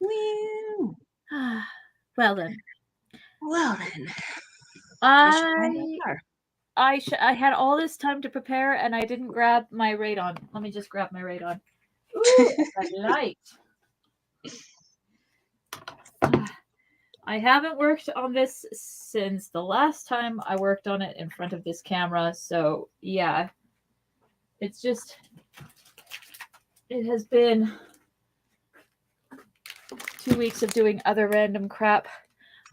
Woo. Well then. Well then. I should find out more. I had all this time to prepare and I didn't grab my radon. Let me just grab my radon. Ooh, a light. I haven't worked on this since the last time I worked on it in front of this camera, so yeah. It's just it has been 2 weeks of doing other random crap.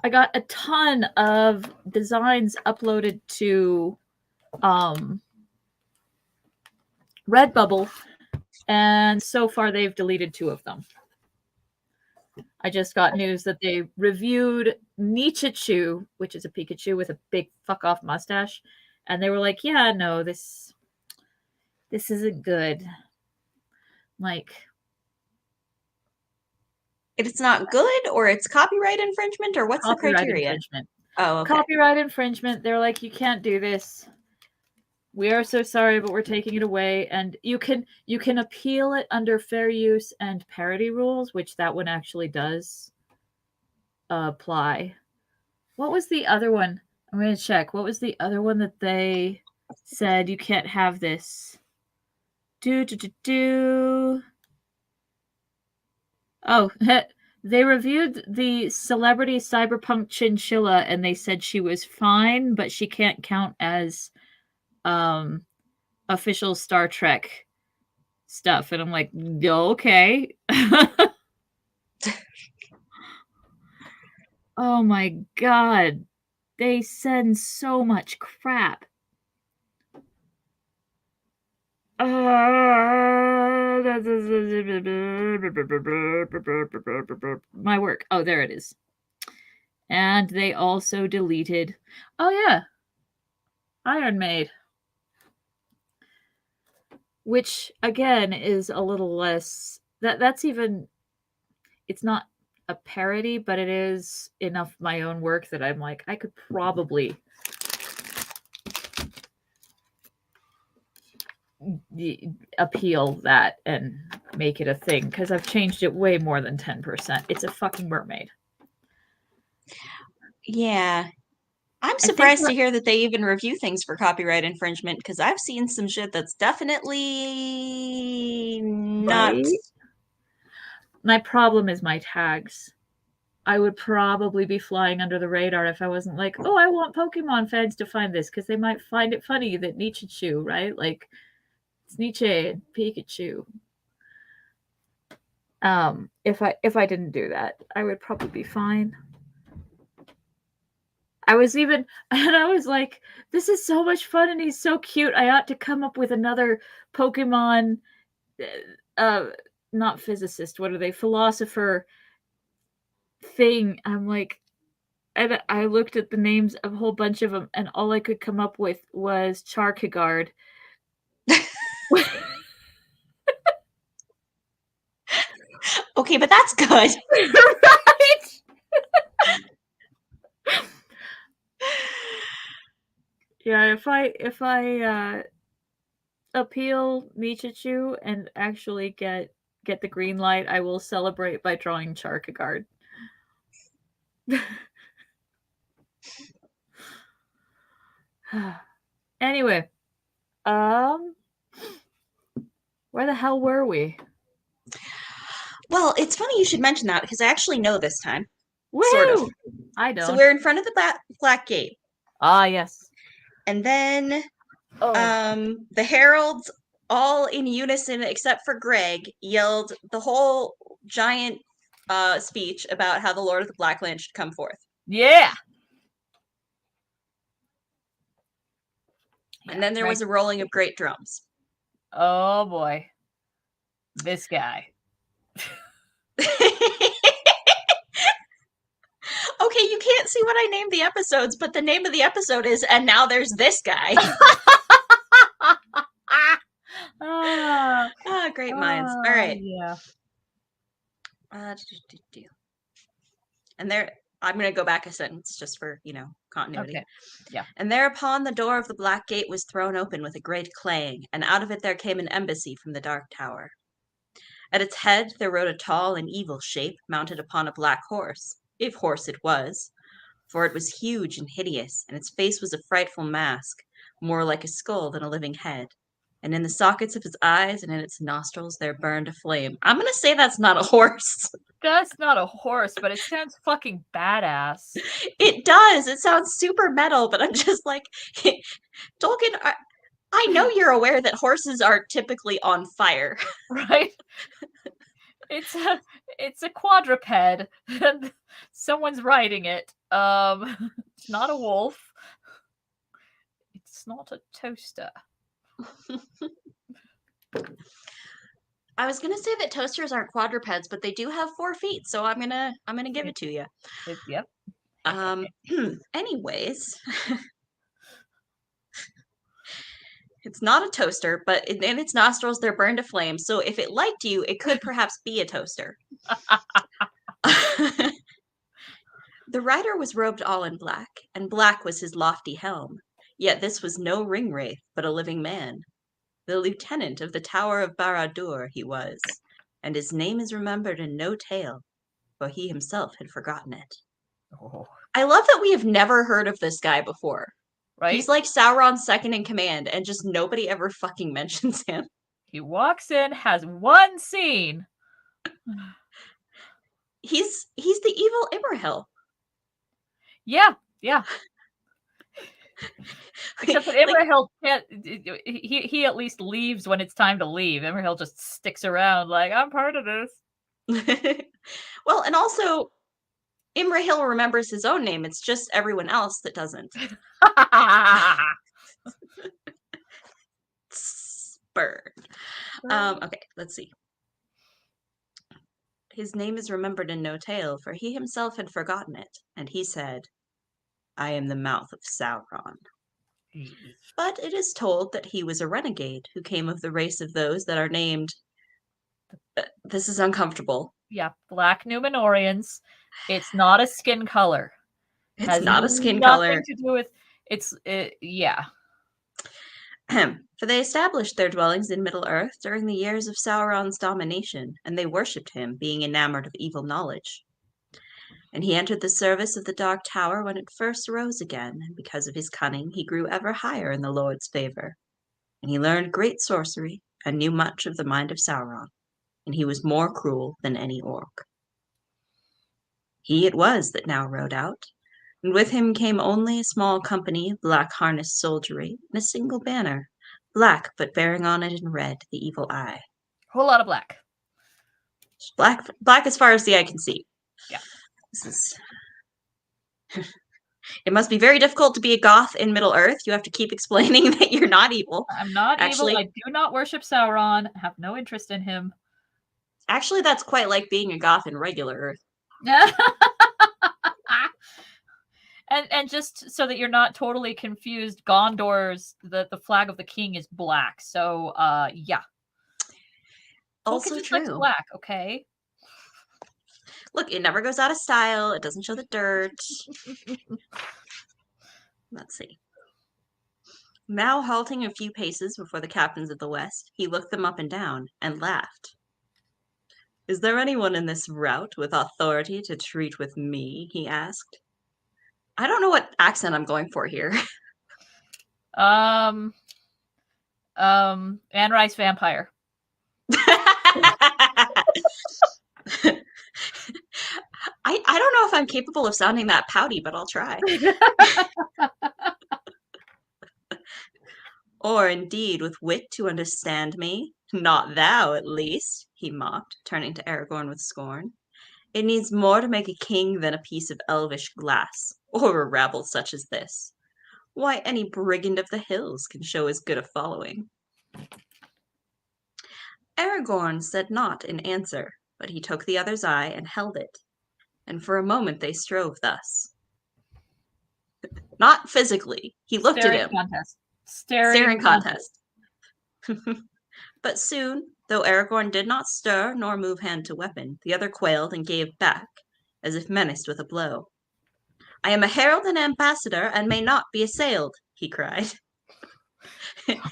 I got a ton of designs uploaded to Redbubble, and so far they've deleted 2 of them. I just got news that they reviewed Nichichu, which is a Pikachu with a big fuck off mustache, and they were like, "Yeah, no, this isn't good." Like, It's not good, or it's copyright infringement, or what's the copyright criteria? infringement. Oh, okay. Copyright infringement. They're like, "You can't do this. We are so sorry, but we're taking it away." And you can appeal it under fair use and parody rules, which that one actually does apply. What was the other one? I'm gonna check. What was the other one that they said you can't have this? Oh, they reviewed the celebrity cyberpunk chinchilla and they said she was fine, but she can't count as official Star Trek stuff. And I'm like, okay. Oh my god. They send so much crap. My work. Oh, there it is. And they also deleted. Oh, yeah. Iron Maid. Which, again, is a little less. That's even. It's not a parody, but it is enough my own work that I'm like, I could probably appeal that and make it a thing because I've changed it way more than 10%. It's a fucking mermaid. Yeah. I'm surprised to hear that they even review things for copyright infringement, because I've seen some shit that's definitely not. Right? My problem is my tags. I would probably be flying under the radar if I wasn't like, oh, I want Pokemon fans to find this because they might find it funny that Nichichu, right? Like, it's Nietzsche and Pikachu. If I didn't do that, I would probably be fine. I was like, this is so much fun and he's so cute. I ought to come up with another Pokemon, not physicist, what are they? Philosopher thing. I'm like, and I looked at the names of a whole bunch of them and all I could come up with was Charkigard. Okay, but that's good. Right? Yeah, if I appeal Michichu and actually get the green light, I will celebrate by drawing Charkigard. Anyway, where the hell were we? Well, it's funny you should mention that because I actually know this time. Woo! Sort of. I don't. So we're in front of the Black Gate. Ah, yes. And then the heralds, all in unison except for Greg, yelled the whole giant speech about how the Lord of the Blackland should come forth. Yeah. And then there was a rolling of great drums. Oh boy. This guy. Okay, you can't see what I named the episodes, but the name of the episode is "And Now There's This Guy." Great minds. All right. Yeah. And there, I'm going to go back a sentence just for, continuity. Okay. Yeah. And thereupon the door of the Black Gate was thrown open with a great clang, and out of it there came an embassy from the Dark Tower. At its head there rode a tall and evil shape, mounted upon a black horse, if horse it was, for it was huge and hideous, and its face was a frightful mask, more like a skull than a living head. And in the sockets of its eyes and in its nostrils there burned a flame. I'm gonna say that's not a horse. That's not a horse, but it sounds fucking badass. It does. It sounds super metal, but I'm just like, Tolkien, I know you're aware that horses are typically on fire. Right? It's a quadruped, and someone's riding it. It's not a wolf. It's not a toaster. I was gonna say that toasters aren't quadrupeds, but they do have 4 feet, so I'm gonna give it to you. Yep. Anyways, it's not a toaster, but in its nostrils there burned a flame. So if it liked you, it could perhaps be a toaster. The rider was robed all in black, and black was his lofty helm. Yet this was no ring wraith, but a living man. The lieutenant of the Tower of Barad-dûr he was, and his name is remembered in no tale, for he himself had forgotten it. Oh. I love that we have never heard of this guy before. Right? He's like Sauron's second in command, and just nobody ever fucking mentions him. He walks in, has one scene. He's the evil Imrahil. Yeah. Except that Imrahil can't. He at least leaves when it's time to leave. Imrahil just sticks around, like, I'm part of this. Well, and also, Imrahil remembers his own name. It's just everyone else that doesn't. Burn. Okay, let's see. His name is remembered in no tale, for he himself had forgotten it, and he said, I am the mouth of Sauron. But it is told that he was a renegade who came of the race of those that are named... this is uncomfortable. Yeah, Black Numenorians. It's not a skin color. It's not a skin color. Nothing to do with... yeah. For they established their dwellings in Middle-earth during the years of Sauron's domination, and they worshipped him, being enamored of evil knowledge. And he entered the service of the Dark Tower when it first arose again, and because of his cunning he grew ever higher in the Lord's favor. And he learned great sorcery, and knew much of the mind of Sauron, and he was more cruel than any orc. He it was that now rode out, and with him came only a small company of black-harnessed soldiery, and a single banner, black but bearing on it in red the evil eye. Whole lot of black. Black as far as the eye can see. Yeah. This is... It must be very difficult to be a goth in Middle-earth. You have to keep explaining that you're not evil. I'm not evil. I do not worship Sauron. I have no interest in him. Actually, that's quite like being a goth in regular Earth. And just so that you're not totally confused, Gondor's the flag of the king is black. So yeah. Also just true. likes black, okay? Look, it never goes out of style. It doesn't show the dirt. Let's see. Now halting a few paces before the captains of the West, he looked them up and down and laughed. Is there anyone in this rout with authority to treat with me? He asked. I don't know what accent I'm going for here. Anne Rice vampire. I don't know if I'm capable of sounding that pouty, but I'll try. Or indeed with wit to understand me? Not thou, at least, he mocked, turning to Aragorn with scorn. It needs more to make a king than a piece of elvish glass, or a rabble such as this. Why, any brigand of the hills can show as good a following. Aragorn said naught in answer, but he took the other's eye and held it, and for a moment they strove thus. Not physically. He looked Staring at him. Contest. Staring contest. But soon, though Aragorn did not stir nor move hand to weapon, the other quailed and gave back, as if menaced with a blow. I am a herald and ambassador, and may not be assailed, he cried.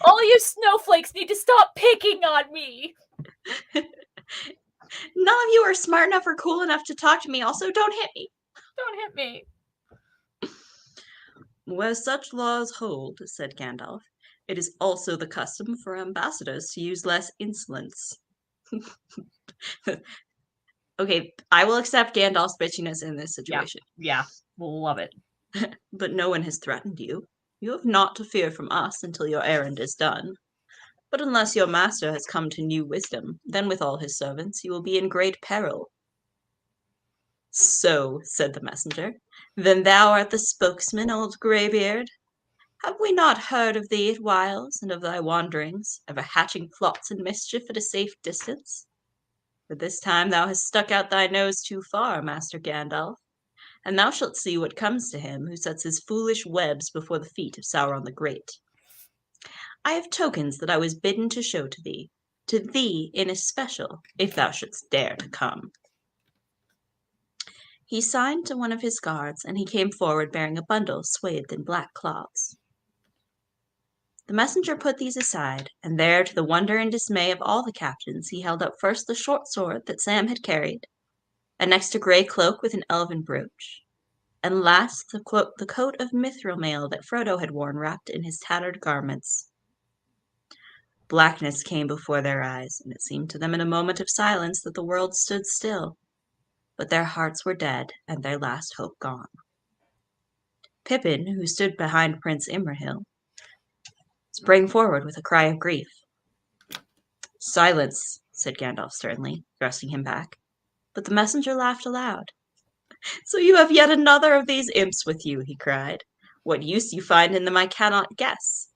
All you snowflakes need to stop picking on me! of you are smart enough or cool enough to talk to me. Also, don't hit me. Don't hit me. Where such laws hold, said Gandalf, it is also the custom for ambassadors to use less insolence. Okay, I will accept Gandalf's bitchiness in this situation. Yeah, love it. But no one has threatened you. You have naught to fear from us until your errand is done. But unless your master has come to new wisdom, then with all his servants you will be in great peril. So, said the messenger, then thou art the spokesman, old greybeard? Have we not heard of thee at whiles, and of thy wanderings, ever hatching plots and mischief at a safe distance? But this time thou hast stuck out thy nose too far, Master Gandalf, and thou shalt see what comes to him who sets his foolish webs before the feet of Sauron the Great. I have tokens that I was bidden to show to thee in especial, if thou shouldst dare to come. He signed to one of his guards, and he came forward bearing a bundle swathed in black cloths. The messenger put these aside, and there, to the wonder and dismay of all the captains, he held up first the short sword that Sam had carried, and next a grey cloak with an elven brooch, and last the coat of mithril mail that Frodo had worn wrapped in his tattered garments. Blackness came before their eyes, and it seemed to them in a moment of silence that the world stood still. But their hearts were dead, and their last hope gone. Pippin, who stood behind Prince Imrahil, sprang forward with a cry of grief. Silence, said Gandalf sternly, thrusting him back. But the messenger laughed aloud. So you have yet another of these imps with you, he cried. What use you find in them I cannot guess.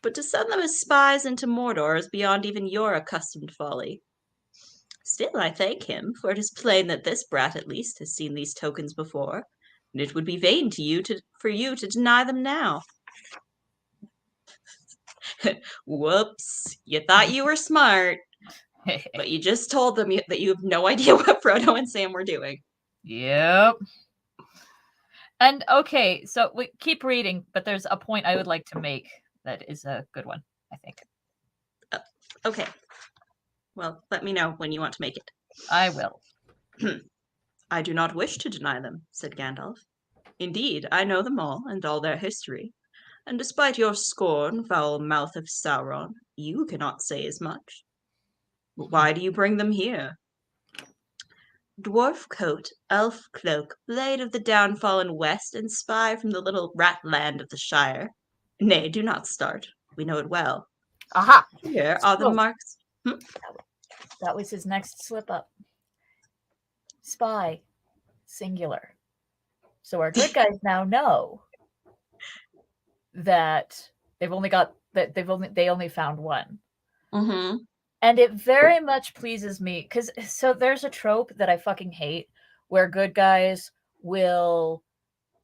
But to send them as spies into Mordor is beyond even your accustomed folly. Still I thank him, for it is plain that this brat at least has seen these tokens before, and it would be vain for you to deny them now. Whoops, you thought you were smart, but you just told them that you have no idea what Frodo and Sam were doing. Yep. And okay, so we keep reading, but there's a point I would like to make that is a good one, I think. Okay. Well, let me know when you want to make it. I will. I do not wish to deny them, said Gandalf. Indeed, I know them all, and all their history. And despite your scorn, foul mouth of Sauron, you cannot say as much. But why do you bring them here? Dwarf coat, elf cloak, blade of the downfallen west, and spy from the little rat land of the Shire. Nay, do not start. We know it well. Aha! Here are the marks. That was his next slip up. Spy, singular. So our good guys now know that they only found one. Mm-hmm. And it very much pleases me because so there's a trope that I fucking hate where good guys will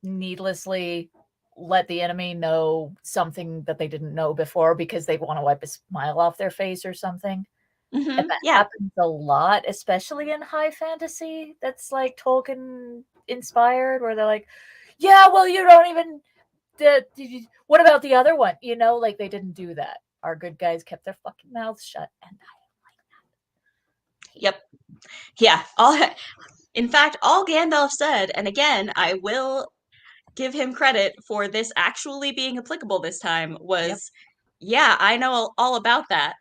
needlessly let the enemy know something that they didn't know before because they want to wipe a smile off their face or something. Mm-hmm. And that happens a lot, especially in high fantasy that's like Tolkien inspired, where they're like, yeah, well, you don't even, what about the other one? You know, like they didn't do that. Our good guys kept their fucking mouths shut, and I like that. Yep. Yeah. In fact, all Gandalf said, and again, I will give him credit for this actually being applicable this time, was, yeah, I know all about that.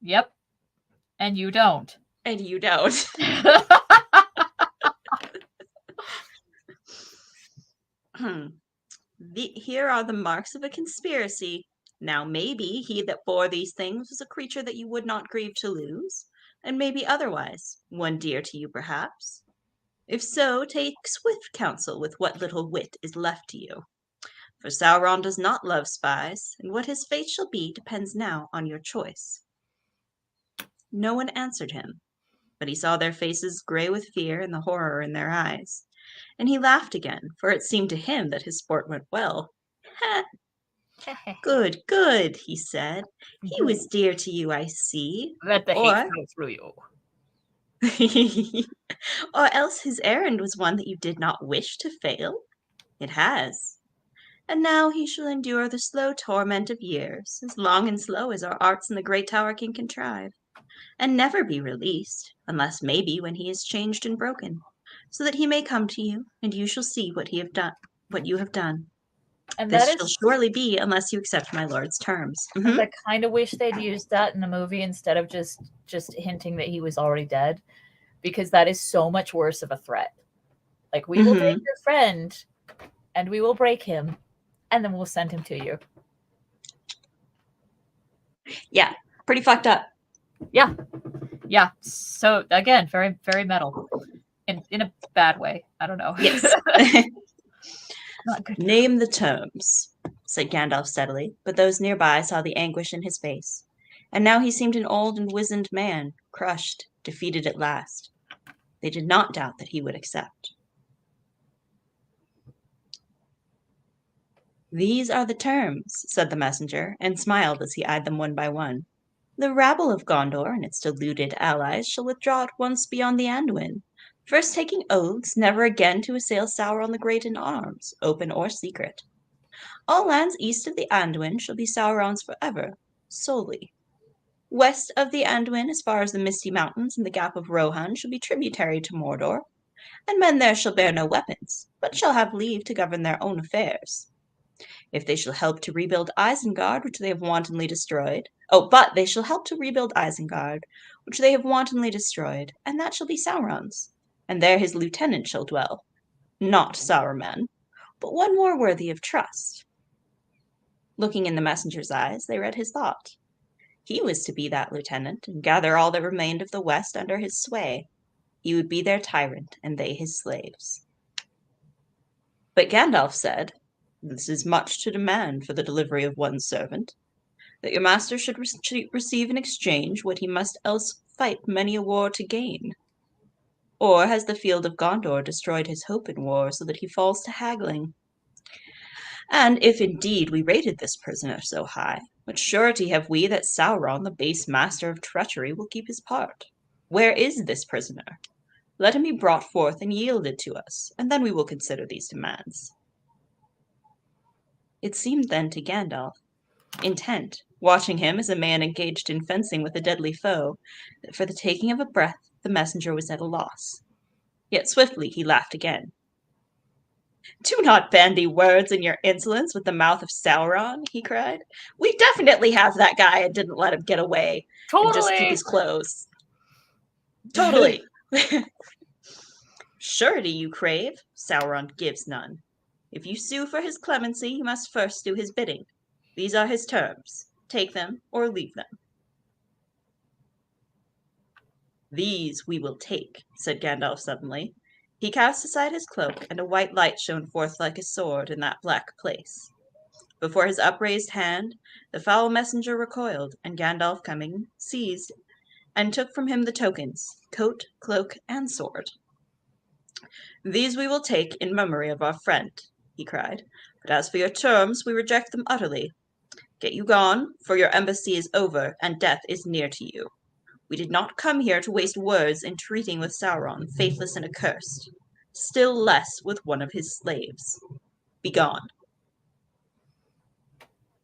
Yep. And you don't. And you don't. Here are the marks of a conspiracy. Now, maybe he that bore these things was a creature that you would not grieve to lose, and maybe otherwise, one dear to you perhaps. If so, take swift counsel with what little wit is left to you. For Sauron does not love spies, and what his fate shall be depends now on your choice. No one answered him, but he saw their faces gray with fear and the horror in their eyes, and he laughed again, for it seemed to him that his sport went well. Good, good, he said. He was dear to you, I see. Let the hate flow through you. Or else his errand was one that you did not wish to fail? It has. And now he shall endure the slow torment of years, as long and slow as our arts in the great tower can contrive. and never be released, unless maybe when he is changed and broken, so that he may come to you, and you shall see what you have done. And This that shall is, surely be unless you accept my lord's terms. Mhm. I kind of wish they'd used that in the movie instead of just hinting that he was already dead, because that is so much worse of a threat. Like, we will take your friend and we will break him and then we'll send him to you. Yeah, pretty fucked up. Yeah. So again, very, very metal. In a bad way. I don't know. Yes. Not good. Name the terms, said Gandalf steadily, but those nearby saw the anguish in his face. And now he seemed an old and wizened man, crushed, defeated at last. They did not doubt that he would accept. These are the terms, said the messenger, and smiled as he eyed them one by one. The rabble of Gondor and its deluded allies shall withdraw at once beyond the Anduin, first taking oaths never again to assail Sauron the Great in arms, open or secret. All lands east of the Anduin shall be Sauron's forever, solely. West of the Anduin, as far as the Misty Mountains and the Gap of Rohan, shall be tributary to Mordor, and men there shall bear no weapons, but shall have leave to govern their own affairs. If they shall help to rebuild Isengard, which they have wantonly destroyed. But they shall help to rebuild Isengard, which they have wantonly destroyed, and that shall be Sauron's, and there his lieutenant shall dwell. Not Sauron, but one more worthy of trust. Looking in the messenger's eyes, they read his thought. He was to be that lieutenant, and gather all that remained of the West under his sway. He would be their tyrant, and they his slaves. But Gandalf said, "This is much to demand for the delivery of one servant, that your master should receive in exchange what he must else fight many a war to gain. Or has the field of Gondor destroyed his hope in war, so that he falls to haggling? And if indeed we rated this prisoner so high, what surety have we that Sauron, the base master of treachery, will keep his part? Where is this prisoner? Let him be brought forth and yielded to us, and then we will consider these demands." It seemed then to Gandalf, intent, watching him as a man engaged in fencing with a deadly foe, that for the taking of a breath the messenger was at a loss. Yet swiftly he laughed again. "Do not bandy words in your insolence with the mouth of Sauron," he cried. "We definitely have that guy and didn't let him get away and just keep his clothes. Totally. Surety you crave, Sauron gives none. If you sue for his clemency, you must first do his bidding. These are his terms. Take them or leave them." "These we will take," said Gandalf suddenly. He cast aside his cloak, and a white light shone forth like a sword in that black place. Before his upraised hand, the foul messenger recoiled, and Gandalf, coming, seized, and took from him the tokens, coat, cloak, and sword. "These we will take in memory of our friend," he cried. "But as for your terms, we reject them utterly. Get you gone, for your embassy is over, and death is near to you. We did not come here to waste words in treating with Sauron, faithless and accursed, still less with one of his slaves. Begone."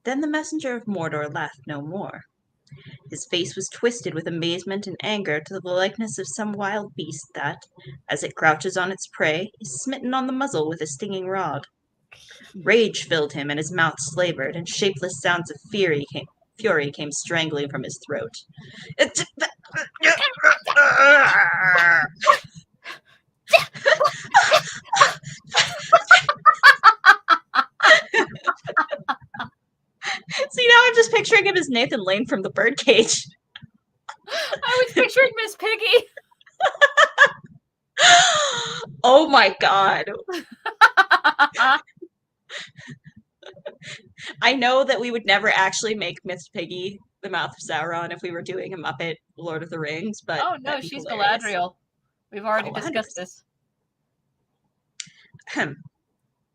Then the messenger of Mordor laughed no more. His face was twisted with amazement and anger to the likeness of some wild beast that, as it crouches on its prey, is smitten on the muzzle with a stinging rod. Rage filled him, and his mouth slavered, and shapeless sounds of fury came strangling from his throat. See, now I'm just picturing him as Nathan Lane from The Birdcage. I was picturing Miss Piggy. Oh my god. I know that we would never actually make Miss Piggy the Mouth of Sauron if we were doing a Muppet Lord of the Rings, but Oh no, she's Galadriel. We've already discussed this.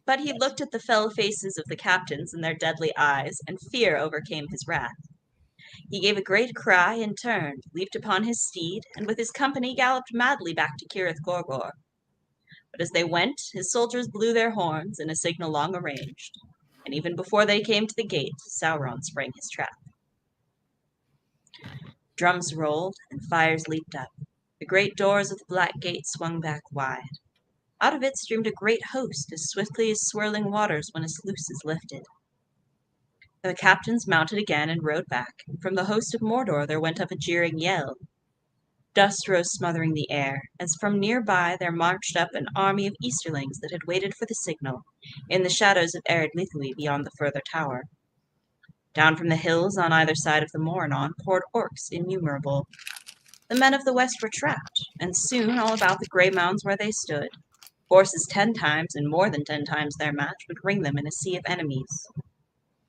But he looked at the fell faces of the captains and their deadly eyes, and fear overcame his wrath. He gave a great cry and turned, leaped upon his steed, and with his company galloped madly back to Cirith Gorgor. But as they went, his soldiers blew their horns in a signal long arranged, and even before they came to the gate, Sauron sprang his trap. Drums rolled, and fires leaped up. The great doors of the Black Gate swung back wide. Out of it streamed a great host, as swiftly as swirling waters when a sluice is lifted. The captains mounted again and rode back, and from the host of Mordor there went up a jeering yell. Dust rose smothering the air, as from near by there marched up an army of Easterlings that had waited for the signal, in the shadows of Ered Luthuli beyond the further tower. Down from the hills on either side of the Moranon poured orcs innumerable. The men of the west were trapped, and soon all about the grey mounds where they stood, forces 10 times and more than 10 times their match would ring them in a sea of enemies.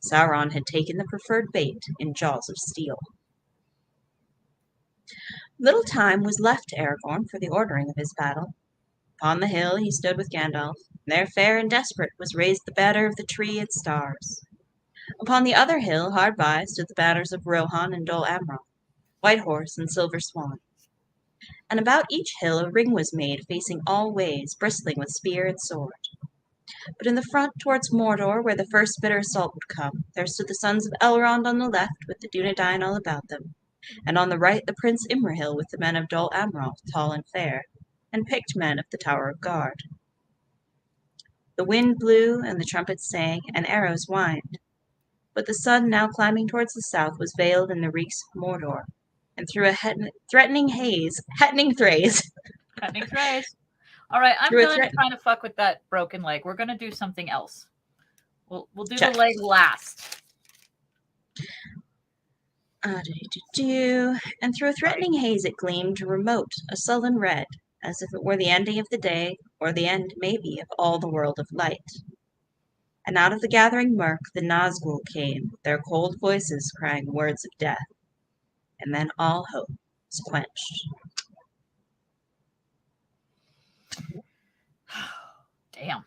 Sauron had taken the preferred bait in jaws of steel. Little time was left to Aragorn for the ordering of his battle. Upon the hill he stood with Gandalf, and there fair and desperate was raised the banner of the tree and stars. Upon the other hill hard by stood the banners of Rohan and Dol Amroth, White Horse and Silver Swan. And about each hill a ring was made facing all ways, bristling with spear and sword. But in the front towards Mordor, where the first bitter assault would come, there stood the sons of Elrond on the left with the Dunedain all about them, and on the right the Prince Imrahil with the men of Dol Amroth, tall and fair, and picked men of the Tower of Guard. The wind blew, and the trumpets sang, and arrows whined. But the sun, now climbing towards the south, was veiled in the reeks of Mordor, and through a threatening thraze. Threatening thraze. All right, I'm done trying to fuck with that broken leg. We're gonna do something else. We'll do the leg last. And through a threatening haze it gleamed remote, a sullen red, as if it were the ending of the day, or the end, maybe, of all the world of light. And out of the gathering murk the Nazgul came, their cold voices crying words of death. And then all hope was quenched. Damn.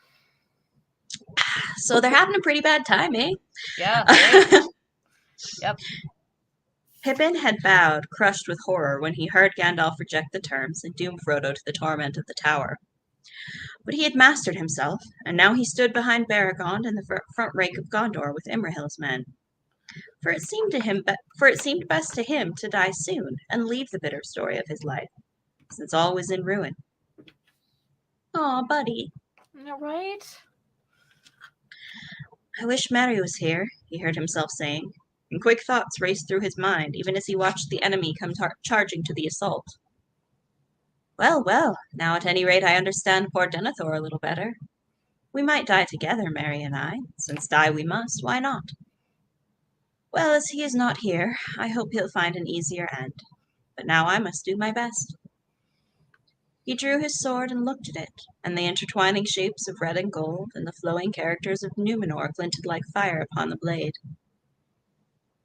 So they're having a pretty bad time, eh? Yeah. Yep. Pippin had bowed, crushed with horror, when he heard Gandalf reject the terms and doom Frodo to the torment of the tower. But he had mastered himself, and now he stood behind Beregond in the front rank of Gondor with Imrahil's men. For it seemed best to him to die soon and leave the bitter story of his life, since all was in ruin. Aw, buddy. Right? I wish Merry was here, he heard himself saying, and quick thoughts raced through his mind, even as he watched the enemy come charging to the assault. Well, well, now at any rate I understand poor Denethor a little better. We might die together, Merry and I, since die we must, why not? Well, as he is not here, I hope he'll find an easier end, but now I must do my best. He drew his sword and looked at it, and the intertwining shapes of red and gold and the flowing characters of Numenor glinted like fire upon the blade.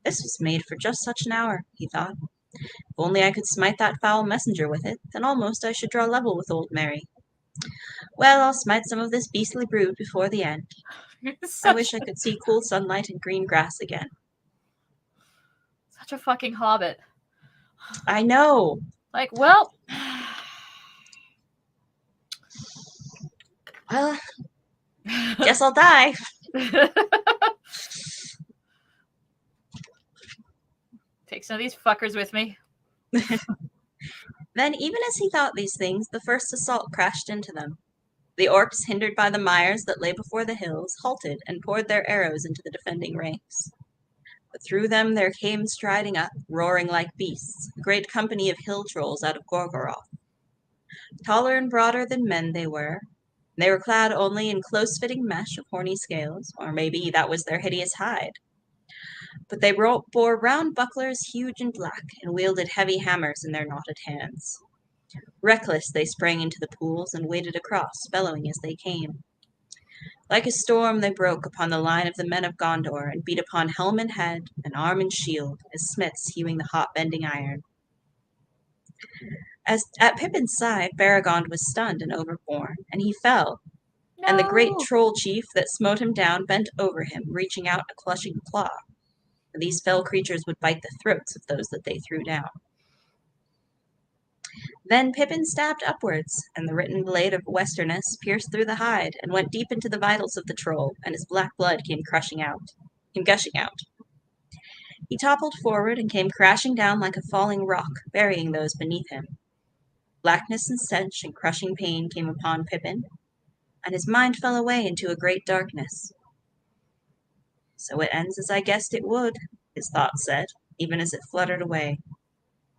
This was made for just such an hour, he thought. If only I could smite that foul messenger with it, then almost I should draw level with old Merry. Well, I'll smite some of this beastly brood before the end. I wish I could see cool sunlight and green grass again. Such a fucking hobbit. I know. Like, well... Well, guess I'll die. Take some of these fuckers with me. Then, even as he thought these things, the first assault crashed into them. The orcs, hindered by the mires that lay before the hills, halted and poured their arrows into the defending ranks. But through them there came striding up, roaring like beasts, a great company of hill trolls out of Gorgoroth. Taller and broader than men they were. They were clad only in close-fitting mesh of horny scales, or maybe that was their hideous hide. But they bore round bucklers huge and black, and wielded heavy hammers in their knotted hands. Reckless they sprang into the pools and waded across, bellowing as they came. Like a storm they broke upon the line of the men of Gondor, and beat upon helm and head, and arm and shield, as smiths hewing the hot bending iron. As at Pippin's side, Beregond was stunned and overborne, and he fell. No. And the great troll chief that smote him down bent over him, reaching out a clutching claw. For these fell creatures would bite the throats of those that they threw down. Then Pippin stabbed upwards, and the written blade of Westerness pierced through the hide and went deep into the vitals of the troll, and his black blood came gushing out. He toppled forward and came crashing down like a falling rock, burying those beneath him. Blackness and stench and crushing pain came upon Pippin, and his mind fell away into a great darkness. So it ends as I guessed it would, his thoughts said, even as it fluttered away.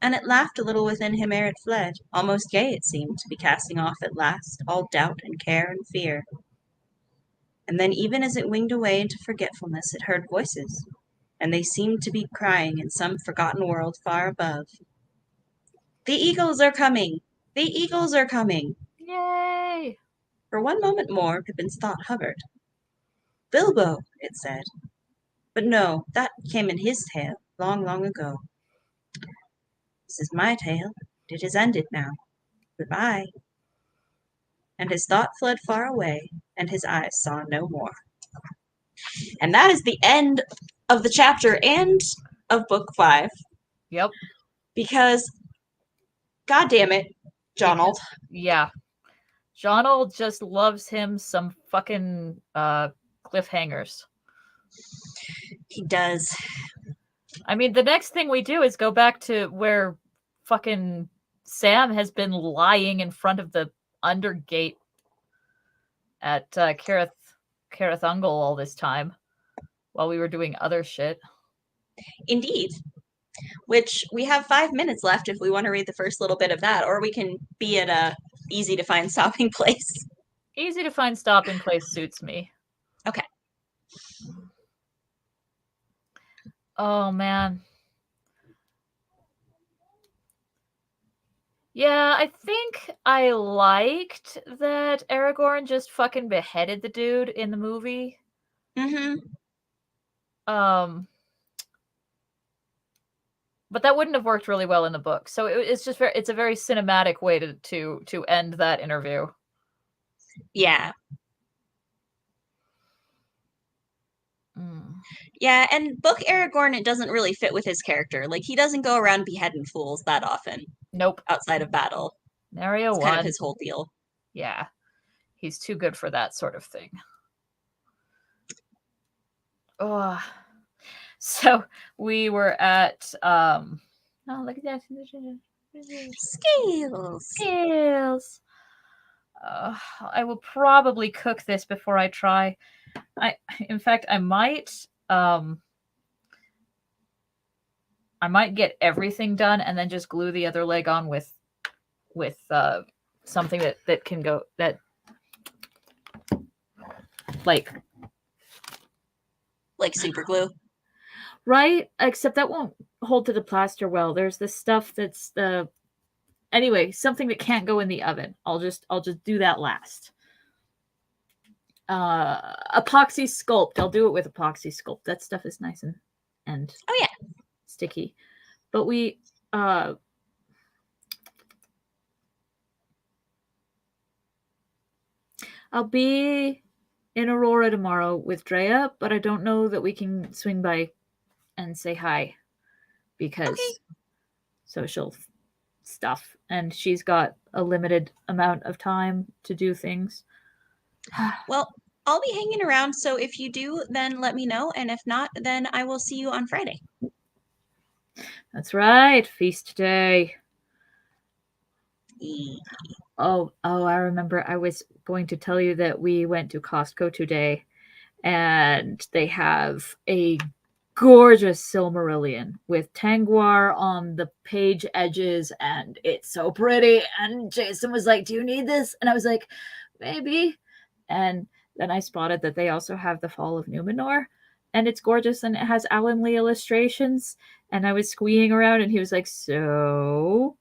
And it laughed a little within him ere it fled, almost gay it seemed to be casting off at last all doubt and care and fear. And then even as it winged away into forgetfulness, it heard voices, and they seemed to be crying in some forgotten world far above. The eagles are coming! The eagles are coming! Yay! For one moment more, Pippin's thought hovered. Bilbo, it said. But no, that came in his tale, long, long ago. This is my tale. It is ended now. Goodbye. And his thought fled far away, and his eyes saw no more. And that is the end of the chapter and of book 5. Yep. Because, god damn it, Jonald. Yeah. Jonald just loves him some fucking cliffhangers. He does. I mean, the next thing we do is go back to where fucking Sam has been lying in front of the Undergate at Carith Ungol all this time while we were doing other shit. Indeed. Which we have 5 minutes left if we want to read the first little bit of that, or we can be at a easy to find stopping place. Easy to find stopping place suits me. Okay. Oh, man. Yeah, I think I liked that Aragorn just fucking beheaded the dude in the movie. Mm-hmm. But that wouldn't have worked really well in the book. So it's a very cinematic way to end that interview. Yeah. Mm. Yeah, and book Aragorn, it doesn't really fit with his character. Like, he doesn't go around beheading fools that often. Nope. Outside of battle. Mario It's kind of his whole deal. Yeah. He's too good for that sort of thing. Oh. So we were at oh, look at that. Scales. I will probably cook this before I try. In fact, I might get everything done and then just glue the other leg on with something that can go that like super glue. Right? Except that won't hold to the plaster well. There's this stuff that's anyway, something that can't go in the oven. I'll just do that last. Epoxy Sculpt. I'll do it with Epoxy Sculpt. That stuff is nice and oh yeah, sticky. But we I'll be in Aurora tomorrow with Drea, but I don't know that we can swing by and say hi because social stuff, and she's got a limited amount of time to do things. Well, I'll be hanging around, so if you do, then let me know, and if not, then I will see you on Friday. That's right, feast day. Oh, I remember I was going to tell you that we went to Costco today, and they have a gorgeous Silmarillion with Tangwar on the page edges, and it's so pretty. And Jason was like, "Do you need this?" And I was like, "Maybe." And then I spotted that they also have the Fall of Numenor, and it's gorgeous, and it has Alan Lee illustrations. And I was squeeing around, and he was like, "So,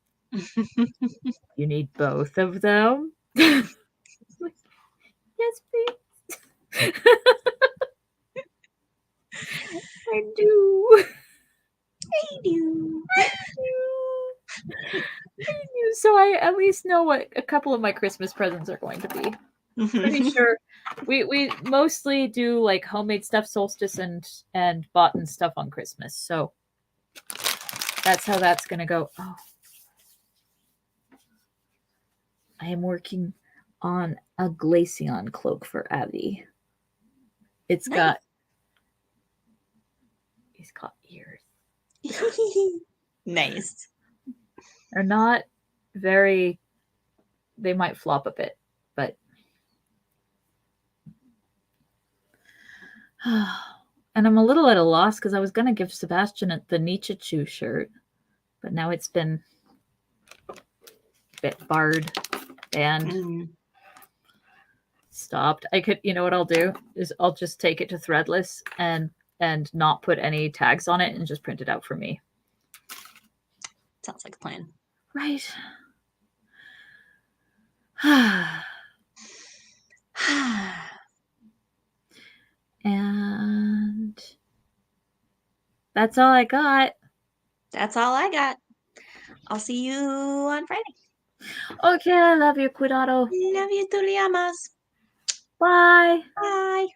you need both of them?" Yes, please. I do. I do. So I at least know what a couple of my Christmas presents are going to be. Pretty sure we mostly do like homemade stuff solstice and bought and stuff on Christmas. So that's how that's gonna go. Oh. I am working on a Glaceon cloak for Abby. He's got ears. Nice. They're not very. They might flop a bit, but. And I'm a little at a loss because I was going to give Sebastian the Nichichu shirt, but now it's been a bit banned, stopped. I could, you know what I'll do is I'll just take it to Threadless and not put any tags on it and just print it out for me. Sounds like a plan. Right. And that's all I got. That's all I got. I'll see you on Friday. Okay, I love you, Cuidado. Love you, Tuliamas. Bye. Bye.